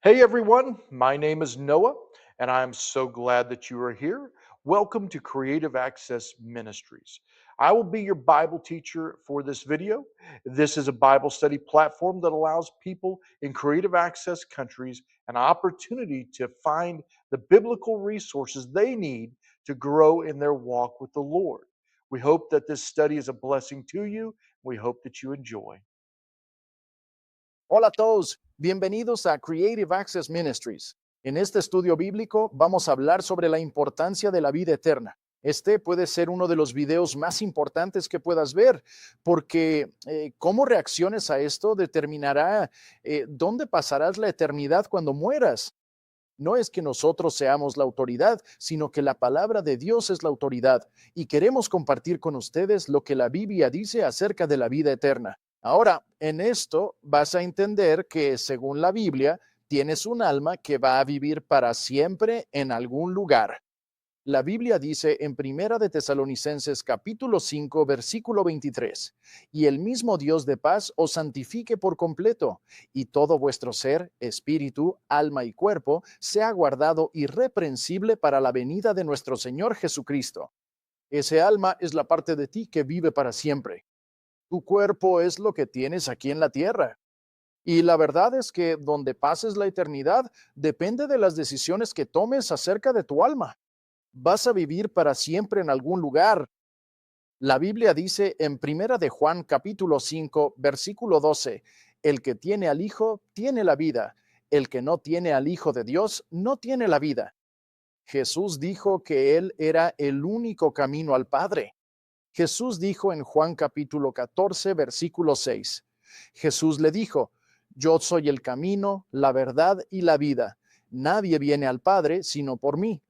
Hey everyone, my name is Noah, and I'm so glad that you are here. Welcome to Creative Access Ministries. I will be your Bible teacher for this video. This is a Bible study platform that allows people in creative access countries an opportunity to find the biblical resources they need to grow in their walk with the Lord. We hope that this study is a blessing to you. We hope that you enjoy. Hola a todos, bienvenidos a Creative Access Ministries. En este estudio bíblico vamos a hablar sobre la importancia de la vida eterna. Este puede ser uno de los videos más importantes que puedas ver, porque cómo reacciones a esto determinará dónde pasarás la eternidad cuando mueras. No es que nosotros seamos la autoridad, sino que la palabra de Dios es la autoridad y queremos compartir con ustedes lo que la Biblia dice acerca de la vida eterna. Ahora, en esto vas a entender que según la Biblia, tienes un alma que va a vivir para siempre en algún lugar. La Biblia dice en Primera de Tesalonicenses capítulo 5 versículo 23, y el mismo Dios de paz os santifique por completo, y todo vuestro ser, espíritu, alma y cuerpo sea guardado irreprensible para la venida de nuestro Señor Jesucristo. Ese alma es la parte de ti que vive para siempre. Tu cuerpo es lo que tienes aquí en la tierra. Y la verdad es que donde pases la eternidad depende de las decisiones que tomes acerca de tu alma. Vas a vivir para siempre en algún lugar. La Biblia dice en Primera de Juan capítulo 5 versículo 12, el que tiene al Hijo tiene la vida, el que no tiene al Hijo de Dios no tiene la vida. Jesús dijo que Él era el único camino al Padre. Jesús dijo en Juan capítulo 14 versículo 6, Jesús le dijo, yo soy el camino, la verdad y la vida. Nadie viene al Padre sino por mí.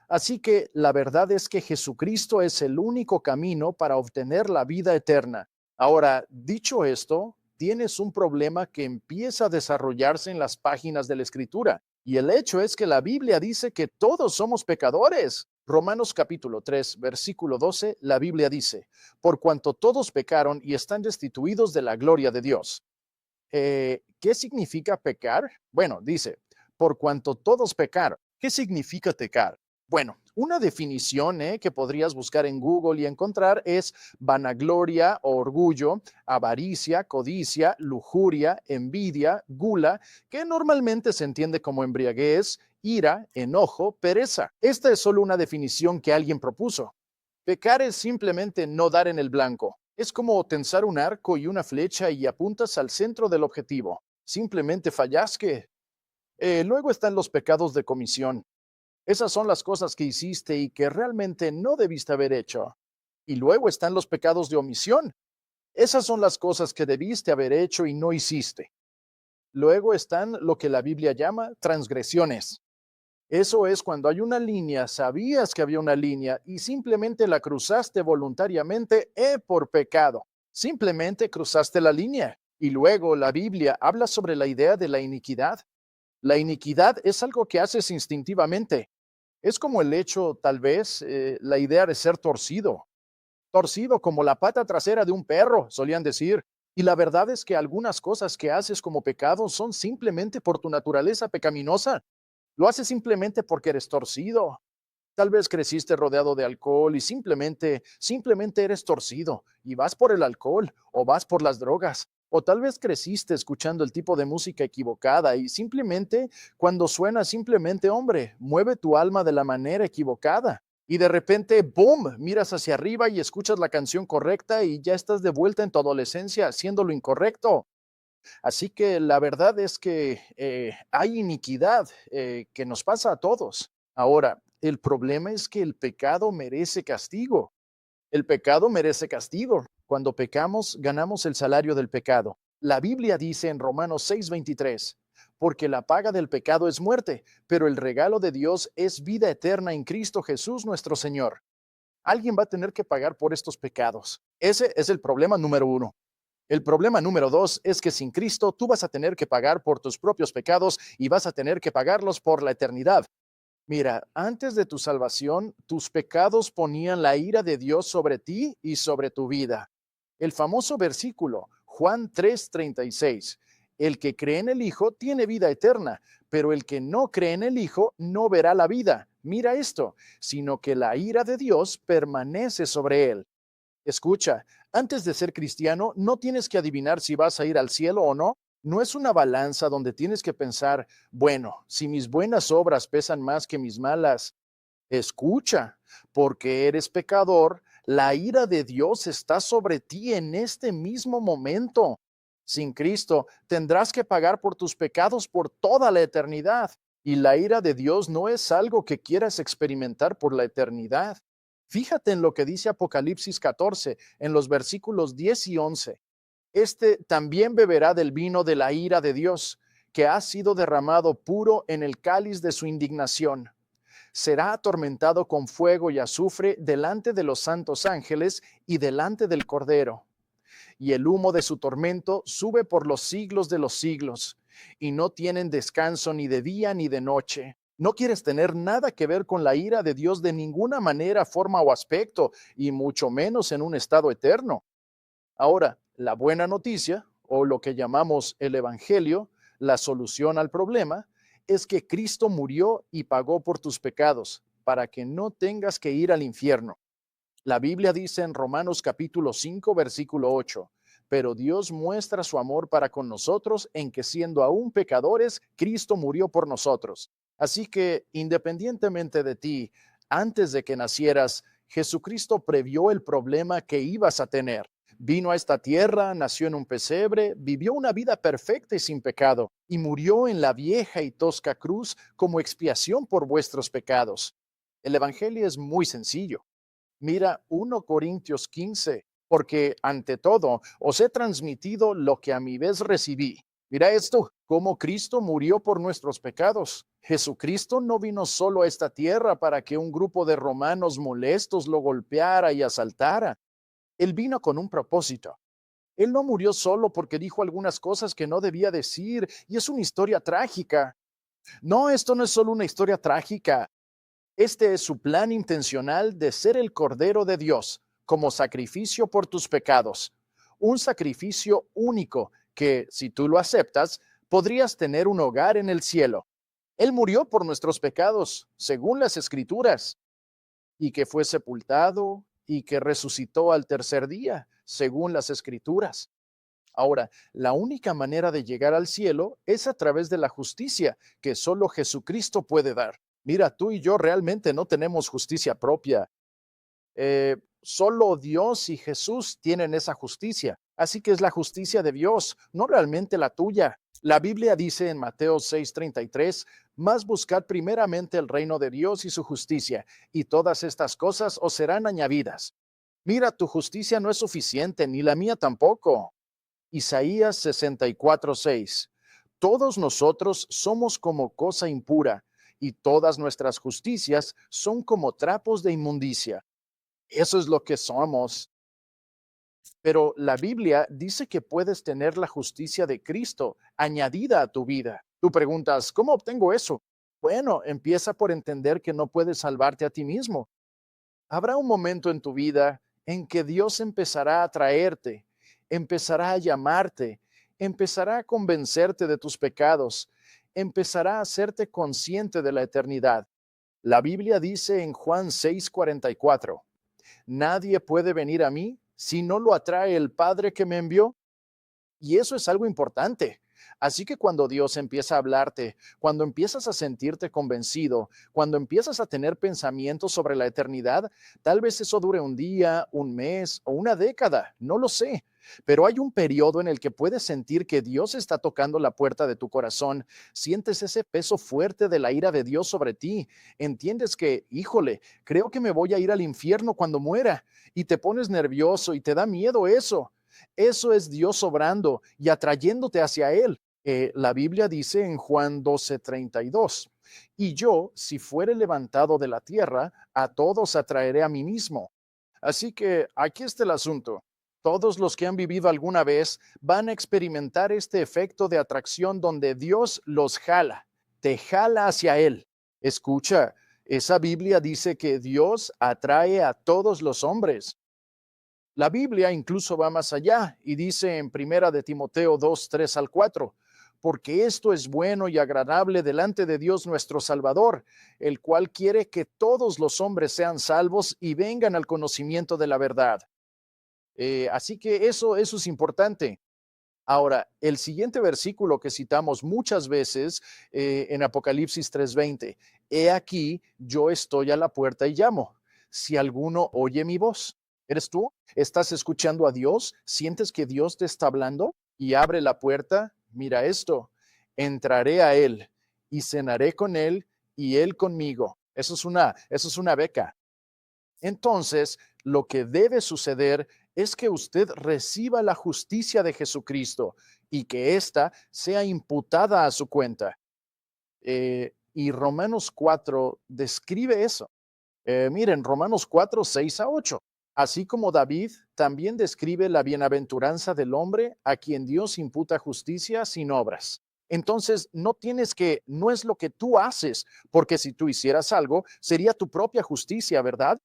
Así que la verdad es que Jesucristo es el único camino para obtener la vida eterna. Ahora, dicho esto, tienes un problema que empieza a desarrollarse en las páginas de la Escritura. Y el hecho es que la Biblia dice que todos somos pecadores. Romanos capítulo 3, versículo 12, la Biblia dice, por cuanto todos pecaron y están destituidos de la gloria de Dios. ¿Qué significa pecar? Bueno, dice, por cuanto todos pecaron. ¿Qué significa pecar? Bueno, una definición que podrías buscar en Google y encontrar es vanagloria, orgullo, avaricia, codicia, lujuria, envidia, gula, que normalmente se entiende como embriaguez, ira, enojo, pereza. Esta es solo una definición que alguien propuso. Pecar es simplemente no dar en el blanco. Es como tensar un arco y una flecha y apuntas al centro del objetivo. Simplemente fallasque. Luego están los pecados de comisión. Esas son las cosas que hiciste y que realmente no debiste haber hecho. Y luego están los pecados de omisión. Esas son las cosas que debiste haber hecho y no hiciste. Luego están lo que la Biblia llama transgresiones. Eso es cuando hay una línea, sabías que había una línea y simplemente la cruzaste voluntariamente por pecado. Simplemente cruzaste la línea. Y luego la Biblia habla sobre la idea de la iniquidad. La iniquidad es algo que haces instintivamente. Es como el hecho, tal vez, la idea de ser torcido. Torcido como la pata trasera de un perro, solían decir. Y la verdad es que algunas cosas que haces como pecado son simplemente por tu naturaleza pecaminosa. Lo haces simplemente porque eres torcido. Tal vez creciste rodeado de alcohol y simplemente eres torcido y vas por el alcohol o vas por las drogas. O tal vez creciste escuchando el tipo de música equivocada y simplemente cuando suena simplemente, hombre, mueve tu alma de la manera equivocada. Y de repente, ¡boom!, miras hacia arriba y escuchas la canción correcta y ya estás de vuelta en tu adolescencia haciendo lo incorrecto. Así que la verdad es que hay iniquidad que nos pasa a todos. Ahora, el problema es que el pecado merece castigo. El pecado merece castigo. Cuando pecamos, ganamos el salario del pecado. La Biblia dice en Romanos 6:23, porque la paga del pecado es muerte, pero el regalo de Dios es vida eterna en Cristo Jesús nuestro Señor. Alguien va a tener que pagar por estos pecados. Ese es el problema número uno. El problema número dos es que sin Cristo tú vas a tener que pagar por tus propios pecados y vas a tener que pagarlos por la eternidad. Mira, antes de tu salvación, tus pecados ponían la ira de Dios sobre ti y sobre tu vida. El famoso versículo, Juan 3:36, El que cree en el Hijo tiene vida eterna, pero el que no cree en el Hijo no verá la vida. Mira esto, sino que la ira de Dios permanece sobre él. Escucha, antes de ser cristiano, no tienes que adivinar si vas a ir al cielo o no. No es una balanza donde tienes que pensar, bueno, si mis buenas obras pesan más que mis malas. Escucha, porque eres pecador, la ira de Dios está sobre ti en este mismo momento. Sin Cristo, tendrás que pagar por tus pecados por toda la eternidad. Y la ira de Dios no es algo que quieras experimentar por la eternidad. Fíjate en lo que dice Apocalipsis 14, en los versículos 10 y 11. Este también beberá del vino de la ira de Dios, que ha sido derramado puro en el cáliz de su indignación. Será atormentado con fuego y azufre delante de los santos ángeles y delante del Cordero. Y el humo de su tormento sube por los siglos de los siglos, y no tienen descanso ni de día ni de noche. No quieres tener nada que ver con la ira de Dios de ninguna manera, forma o aspecto, y mucho menos en un estado eterno. Ahora, la buena noticia, o lo que llamamos el Evangelio, la solución al problema, es que Cristo murió y pagó por tus pecados, para que no tengas que ir al infierno. La Biblia dice en Romanos capítulo 5, versículo 8, pero Dios muestra su amor para con nosotros en que siendo aún pecadores, Cristo murió por nosotros. Así que, independientemente de ti, antes de que nacieras, Jesucristo previó el problema que ibas a tener. Vino a esta tierra, nació en un pesebre, vivió una vida perfecta y sin pecado, y murió en la vieja y tosca cruz como expiación por vuestros pecados. El Evangelio es muy sencillo. Mira 1 Corintios 15, porque ante todo os he transmitido lo que a mi vez recibí. Mira esto, cómo Cristo murió por nuestros pecados. Jesucristo no vino solo a esta tierra para que un grupo de romanos molestos lo golpeara y asaltara. Él vino con un propósito. Él no murió solo porque dijo algunas cosas que no debía decir y es una historia trágica. No, esto no es solo una historia trágica. Este es su plan intencional de ser el Cordero de Dios como sacrificio por tus pecados. Un sacrificio único que, si tú lo aceptas, podrías tener un hogar en el cielo. Él murió por nuestros pecados, según las Escrituras, y que fue sepultado y que resucitó al tercer día, según las Escrituras. Ahora, la única manera de llegar al cielo es a través de la justicia que solo Jesucristo puede dar. Mira, tú y yo realmente no tenemos justicia propia. Solo Dios y Jesús tienen esa justicia. Así que es la justicia de Dios, no realmente la tuya. La Biblia dice en Mateo 6:33, más buscad primeramente el reino de Dios y su justicia, y todas estas cosas os serán añadidas. Mira, tu justicia no es suficiente, ni la mía tampoco. Isaías 64:6. Todos nosotros somos como cosa impura, y todas nuestras justicias son como trapos de inmundicia. Eso es lo que somos. Pero la Biblia dice que puedes tener la justicia de Cristo añadida a tu vida. Tú preguntas, ¿cómo obtengo eso? Bueno, empieza por entender que no puedes salvarte a ti mismo. Habrá un momento en tu vida en que Dios empezará a traerte, empezará a llamarte, empezará a convencerte de tus pecados, empezará a hacerte consciente de la eternidad. La Biblia dice en Juan 6:44, nadie puede venir a mí si no lo atrae el Padre que me envió. Y eso es algo importante. Así que cuando Dios empieza a hablarte, cuando empiezas a sentirte convencido, cuando empiezas a tener pensamientos sobre la eternidad, tal vez eso dure un día, un mes o una década, no lo sé. Pero hay un periodo en el que puedes sentir que Dios está tocando la puerta de tu corazón, sientes ese peso fuerte de la ira de Dios sobre ti, entiendes que, híjole, creo que me voy a ir al infierno cuando muera, y te pones nervioso y te da miedo eso. Eso es Dios obrando y atrayéndote hacia Él. La Biblia dice en Juan 12:32, y yo, si fuere levantado de la tierra, a todos atraeré a mí mismo. Así que aquí está el asunto. Todos los que han vivido alguna vez van a experimentar este efecto de atracción donde Dios los jala, te jala hacia Él. Escucha, esa Biblia dice que Dios atrae a todos los hombres. La Biblia incluso va más allá y dice en Primera de Timoteo 2:3 al 4, porque esto es bueno y agradable delante de Dios nuestro Salvador, el cual quiere que todos los hombres sean salvos y vengan al conocimiento de la verdad. Así que eso es importante. Ahora, el siguiente versículo que citamos muchas veces en Apocalipsis 3:20, he aquí, yo estoy a la puerta y llamo. Si alguno oye mi voz, ¿eres tú? ¿Estás escuchando a Dios? ¿Sientes que Dios te está hablando? Y abre la puerta, mira esto, entraré a Él y cenaré con Él y Él conmigo. Eso es una beca. Entonces, lo que debe suceder es que usted reciba la justicia de Jesucristo y que ésta sea imputada a su cuenta. Y Romanos 4 describe eso. Miren, Romanos 4, 6 a 8. Así como David también describe la bienaventuranza del hombre a quien Dios imputa justicia sin obras. Entonces, no es lo que tú haces, porque si tú hicieras algo, sería tu propia justicia, ¿verdad?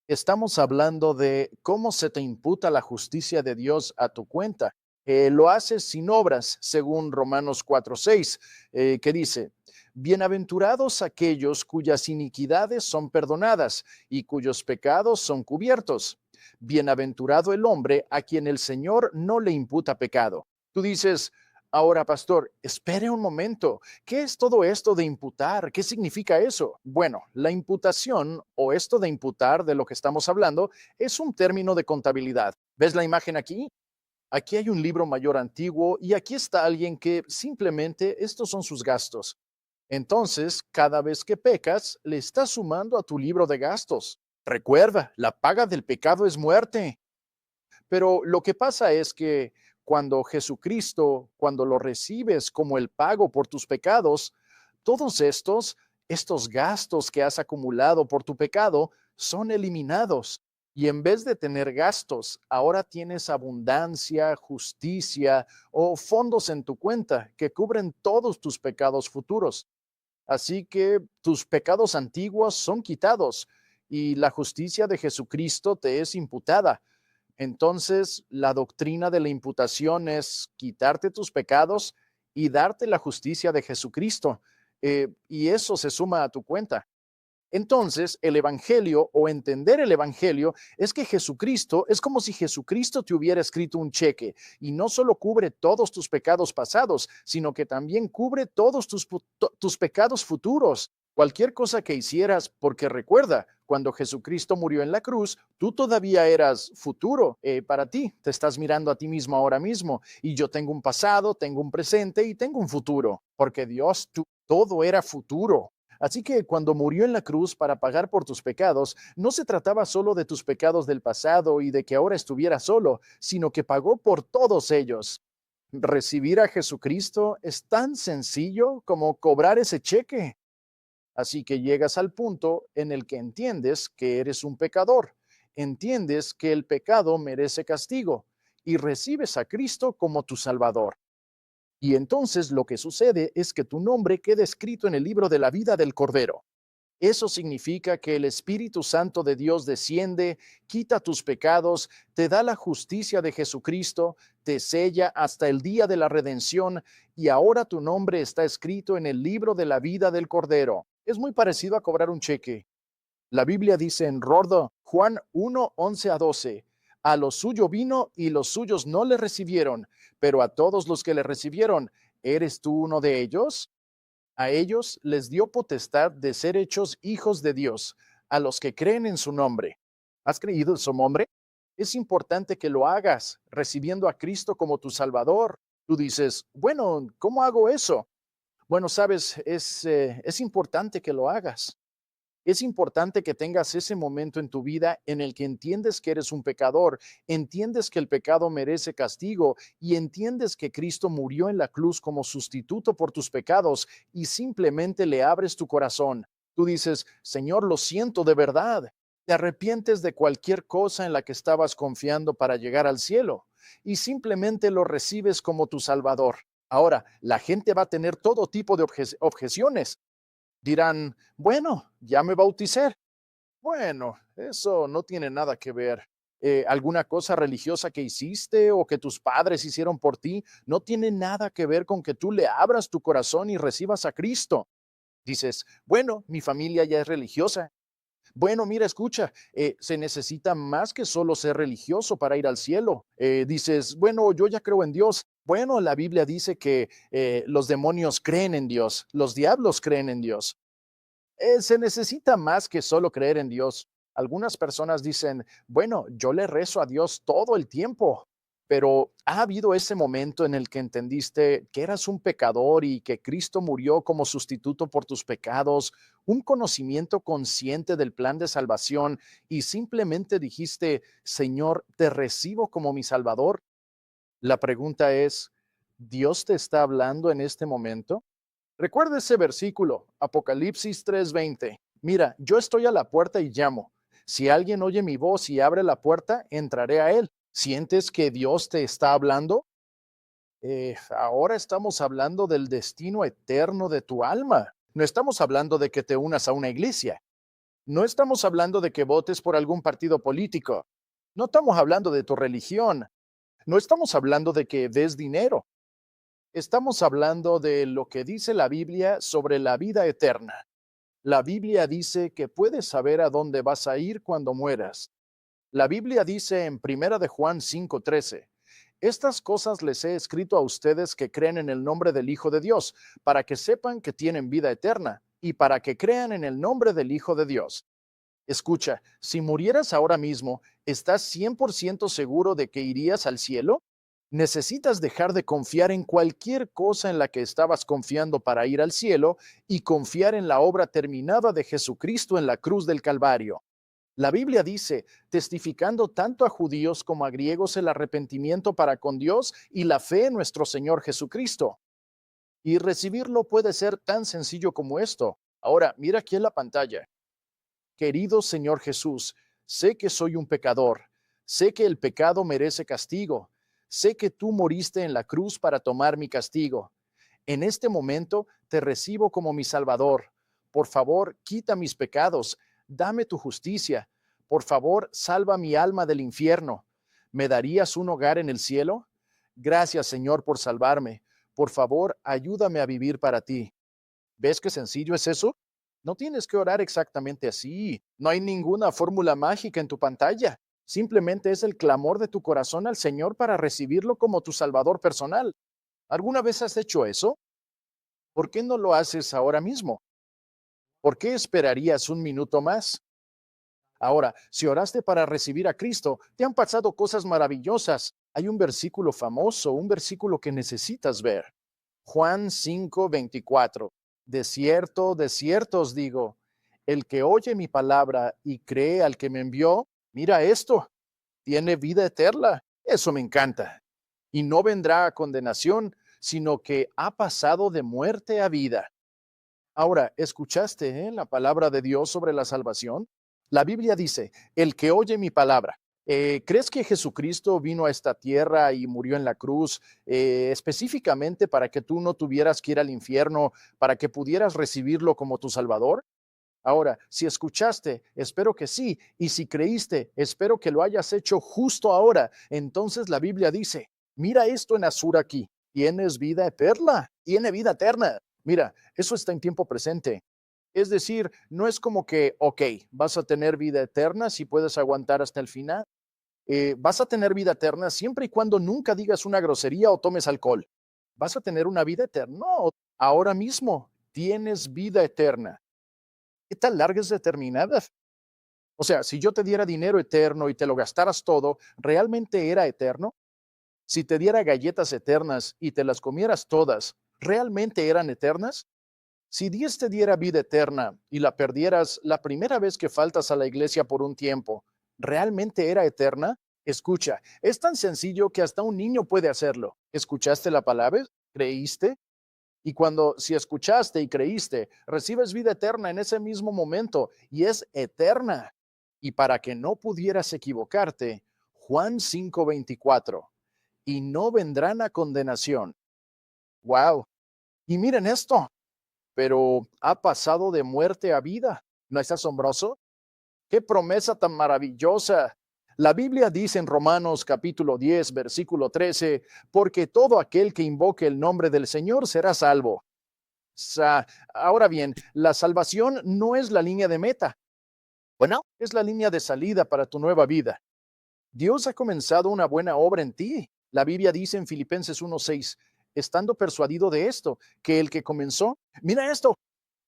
Estamos hablando de cómo se te imputa la justicia de Dios a tu cuenta. Lo haces sin obras, según Romanos 4:6, que dice, bienaventurados aquellos cuyas iniquidades son perdonadas y cuyos pecados son cubiertos. Bienaventurado el hombre a quien el Señor no le imputa pecado. Tú dices, ahora, pastor, espere un momento. ¿Qué es todo esto de imputar? ¿Qué significa eso? Bueno, la imputación o esto de imputar de lo que estamos hablando es un término de contabilidad. ¿Ves la imagen aquí? Aquí hay un libro mayor antiguo y aquí está alguien que simplemente estos son sus gastos. Entonces, cada vez que pecas, le estás sumando a tu libro de gastos. Recuerda, la paga del pecado es muerte. Pero lo que pasa es que cuando Jesucristo, cuando lo recibes como el pago por tus pecados, todos estos gastos que has acumulado por tu pecado son eliminados. Y en vez de tener gastos, ahora tienes abundancia, justicia o fondos en tu cuenta que cubren todos tus pecados futuros. Así que tus pecados antiguos son quitados y la justicia de Jesucristo te es imputada. Entonces, la doctrina de la imputación es quitarte tus pecados y darte la justicia de Jesucristo. Y eso se suma a tu cuenta. Entonces, el Evangelio o entender el Evangelio es que Jesucristo es como si Jesucristo te hubiera escrito un cheque y no solo cubre todos tus pecados pasados, sino que también cubre todos tus pecados futuros. Cualquier cosa que hicieras, porque recuerda, cuando Jesucristo murió en la cruz, tú todavía eras futuro para ti. Te estás mirando a ti mismo ahora mismo. Y yo tengo un pasado, tengo un presente y tengo un futuro, porque Dios, todo era futuro. Así que cuando murió en la cruz para pagar por tus pecados, no se trataba solo de tus pecados del pasado y de que ahora estuviera solo, sino que pagó por todos ellos. Recibir a Jesucristo es tan sencillo como cobrar ese cheque. Así que llegas al punto en el que entiendes que eres un pecador, entiendes que el pecado merece castigo y recibes a Cristo como tu Salvador. Y entonces lo que sucede es que tu nombre queda escrito en el libro de la vida del Cordero. Eso significa que el Espíritu Santo de Dios desciende, quita tus pecados, te da la justicia de Jesucristo, te sella hasta el día de la redención y ahora tu nombre está escrito en el libro de la vida del Cordero. Es muy parecido a cobrar un cheque. La Biblia dice en Rodo, Juan 1, 11 a 12, a lo suyo vino y los suyos no le recibieron, pero a todos los que le recibieron, ¿eres tú uno de ellos? A ellos les dio potestad de ser hechos hijos de Dios, a los que creen en su nombre. ¿Has creído en su nombre? Es importante que lo hagas, recibiendo a Cristo como tu Salvador. Tú dices, bueno, ¿cómo hago eso? Bueno, sabes, es importante que lo hagas. Es importante que tengas ese momento en tu vida en el que entiendes que eres un pecador, entiendes que el pecado merece castigo y entiendes que Cristo murió en la cruz como sustituto por tus pecados y simplemente le abres tu corazón. Tú dices, Señor, lo siento de verdad. Te arrepientes de cualquier cosa en la que estabas confiando para llegar al cielo y simplemente lo recibes como tu Salvador. Ahora, la gente va a tener todo tipo de objeciones. Dirán, bueno, ya me bauticé. Bueno, eso no tiene nada que ver. alguna cosa religiosa que hiciste o que tus padres hicieron por ti, no tiene nada que ver con que tú le abras tu corazón y recibas a Cristo. Dices, bueno, mi familia ya es religiosa. Bueno, mira, escucha, se necesita más que solo ser religioso para ir al cielo. Dices, bueno, yo ya creo en Dios. Bueno, la Biblia dice que los demonios creen en Dios, los diablos creen en Dios. Se necesita más que solo creer en Dios. Algunas personas dicen, bueno, yo le rezo a Dios todo el tiempo, pero ¿ha habido ese momento en el que entendiste que eras un pecador y que Cristo murió como sustituto por tus pecados, un conocimiento consciente del plan de salvación y simplemente dijiste, Señor, te recibo como mi Salvador? La pregunta es, ¿Dios te está hablando en este momento? Recuerda ese versículo, Apocalipsis 3:20. Mira, yo estoy a la puerta y llamo. Si alguien oye mi voz y abre la puerta, entraré a él. ¿Sientes que Dios te está hablando? Ahora estamos hablando del destino eterno de tu alma. No estamos hablando de que te unas a una iglesia. No estamos hablando de que votes por algún partido político. No estamos hablando de tu religión. No estamos hablando de que des dinero. Estamos hablando de lo que dice la Biblia sobre la vida eterna. La Biblia dice que puedes saber a dónde vas a ir cuando mueras. La Biblia dice en Primera de Juan 5:13, estas cosas les he escrito a ustedes que creen en el nombre del Hijo de Dios, para que sepan que tienen vida eterna y para que crean en el nombre del Hijo de Dios. Escucha, si murieras ahora mismo, ¿estás 100% seguro de que irías al cielo? Necesitas dejar de confiar en cualquier cosa en la que estabas confiando para ir al cielo y confiar en la obra terminada de Jesucristo en la cruz del Calvario. La Biblia dice, testificando tanto a judíos como a griegos el arrepentimiento para con Dios y la fe en nuestro Señor Jesucristo. Y recibirlo puede ser tan sencillo como esto. Ahora, mira aquí en la pantalla. Querido Señor Jesús, sé que soy un pecador, sé que el pecado merece castigo, sé que tú moriste en la cruz para tomar mi castigo. En este momento te recibo como mi Salvador. Por favor, quita mis pecados, dame tu justicia. Por favor, salva mi alma del infierno. ¿Me darías un hogar en el cielo? Gracias, Señor, por salvarme. Por favor, ayúdame a vivir para ti. ¿Ves qué sencillo es eso? No tienes que orar exactamente así. No hay ninguna fórmula mágica en tu pantalla. Simplemente es el clamor de tu corazón al Señor para recibirlo como tu Salvador personal. ¿Alguna vez has hecho eso? ¿Por qué no lo haces ahora mismo? ¿Por qué esperarías un minuto más? Ahora, si oraste para recibir a Cristo, te han pasado cosas maravillosas. Hay un versículo famoso, un versículo que necesitas ver. Juan 5:24. De cierto os digo, el que oye mi palabra y cree al que me envió, mira esto, tiene vida eterna. Eso me encanta. Y no vendrá a condenación, sino que ha pasado de muerte a vida. Ahora, ¿escuchaste la palabra de Dios sobre la salvación? La Biblia dice, el que oye mi palabra. ¿Crees que Jesucristo vino a esta tierra y murió en la cruz específicamente para que tú no tuvieras que ir al infierno, para que pudieras recibirlo como tu Salvador? Ahora, si escuchaste, espero que sí, y si creíste, espero que lo hayas hecho justo ahora. Entonces la Biblia dice, mira esto en azul aquí, tienes vida eterna, tiene vida eterna. Mira, eso está en tiempo presente. Es decir, no es como que, ok, vas a tener vida eterna si puedes aguantar hasta el final. Vas a tener vida eterna siempre y cuando nunca digas una grosería o tomes alcohol. Vas a tener una vida eterna. No, ahora mismo tienes vida eterna. ¿Qué tan larga es determinada? O sea, si yo te diera dinero eterno y te lo gastaras todo, ¿realmente era eterno? Si te diera galletas eternas y te las comieras todas, ¿realmente eran eternas? Si Dios te diera vida eterna y la perdieras la primera vez que faltas a la iglesia por un tiempo, ¿realmente era eterna? Escucha, es tan sencillo que hasta un niño puede hacerlo. ¿Escuchaste la palabra? ¿Creíste? Y cuando, si escuchaste y creíste, recibes vida eterna en ese mismo momento y es eterna. Y para que no pudieras equivocarte, Juan 5:24, y no vendrán a condenación. Wow. Y miren esto, pero ha pasado de muerte a vida. ¿No es asombroso? ¡Qué promesa tan maravillosa! La Biblia dice en Romanos capítulo 10, versículo 13, porque todo aquel que invoque el nombre del Señor será salvo. Ahora bien, la salvación no es la línea de meta. Bueno, es la línea de salida para tu nueva vida. Dios ha comenzado una buena obra en ti. La Biblia dice en Filipenses 1:6, estando persuadido de esto, que el que comenzó, mira esto,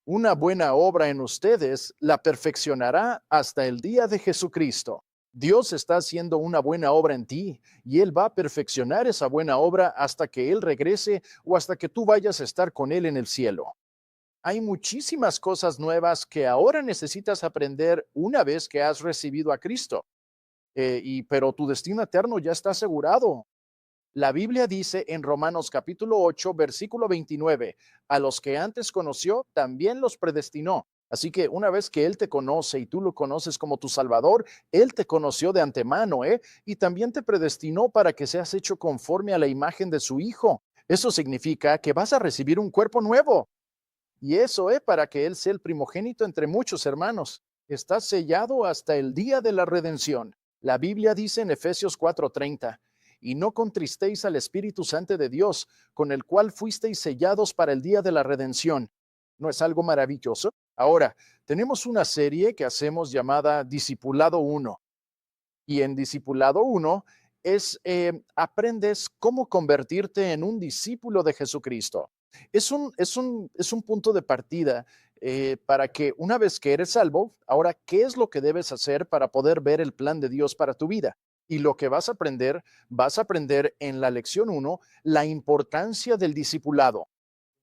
una buena obra en ustedes la perfeccionará hasta el día de Jesucristo. Dios está haciendo una buena obra en ti y Él va a perfeccionar esa buena obra hasta que Él regrese o hasta que tú vayas a estar con Él en el cielo. Hay muchísimas cosas nuevas que ahora necesitas aprender una vez que has recibido a Cristo. Pero tu destino eterno ya está asegurado. La Biblia dice en Romanos capítulo 8, versículo 29, a los que antes conoció, también los predestinó. Así que una vez que Él te conoce y tú lo conoces como tu Salvador, Él te conoció de antemano, ¿eh? Y también te predestinó para que seas hecho conforme a la imagen de su Hijo. Eso significa que vas a recibir un cuerpo nuevo. Y eso es para que Él sea el primogénito entre muchos hermanos. Está sellado hasta el día de la redención. La Biblia dice en Efesios 4:30, y no contristéis al Espíritu Santo de Dios, con el cual fuisteis sellados para el día de la redención. ¿No es algo maravilloso? Ahora, tenemos una serie que hacemos llamada Discipulado 1. Y en Discipulado 1 aprendes cómo convertirte en un discípulo de Jesucristo. Es un punto de partida para que una vez que eres salvo, ahora, ¿qué es lo que debes hacer para poder ver el plan de Dios para tu vida? Y lo que vas a aprender en la lección 1, la importancia del discipulado.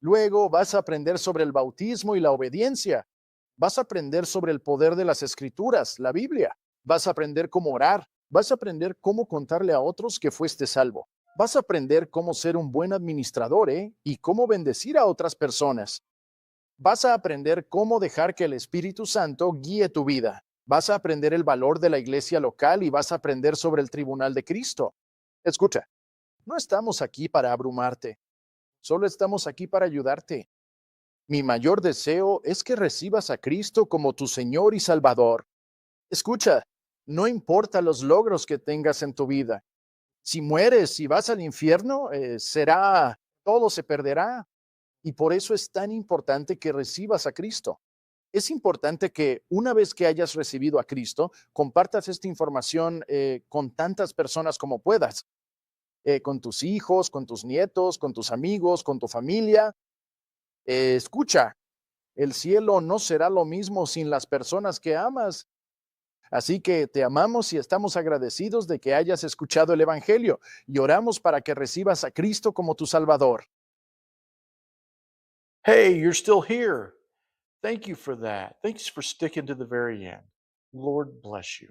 Luego vas a aprender sobre el bautismo y la obediencia. Vas a aprender sobre el poder de las escrituras, la Biblia. Vas a aprender cómo orar. Vas a aprender cómo contarle a otros que fuiste salvo. Vas a aprender cómo ser un buen administrador, y cómo bendecir a otras personas. Vas a aprender cómo dejar que el Espíritu Santo guíe tu vida. Vas a aprender el valor de la iglesia local y vas a aprender sobre el tribunal de Cristo. Escucha, no estamos aquí para abrumarte, solo estamos aquí para ayudarte. Mi mayor deseo es que recibas a Cristo como tu Señor y Salvador. Escucha, no importa los logros que tengas en tu vida. Si mueres y vas al infierno, todo se perderá. Y por eso es tan importante que recibas a Cristo. Es importante que una vez que hayas recibido a Cristo, compartas esta información con tantas personas como puedas, con tus hijos, con tus nietos, con tus amigos, con tu familia. Escucha, el cielo no será lo mismo sin las personas que amas. Así que te amamos y estamos agradecidos de que hayas escuchado el Evangelio y oramos para que recibas a Cristo como tu Salvador. Hey, you're still here. Thank you for that. Thanks for sticking to the very end. Lord bless you.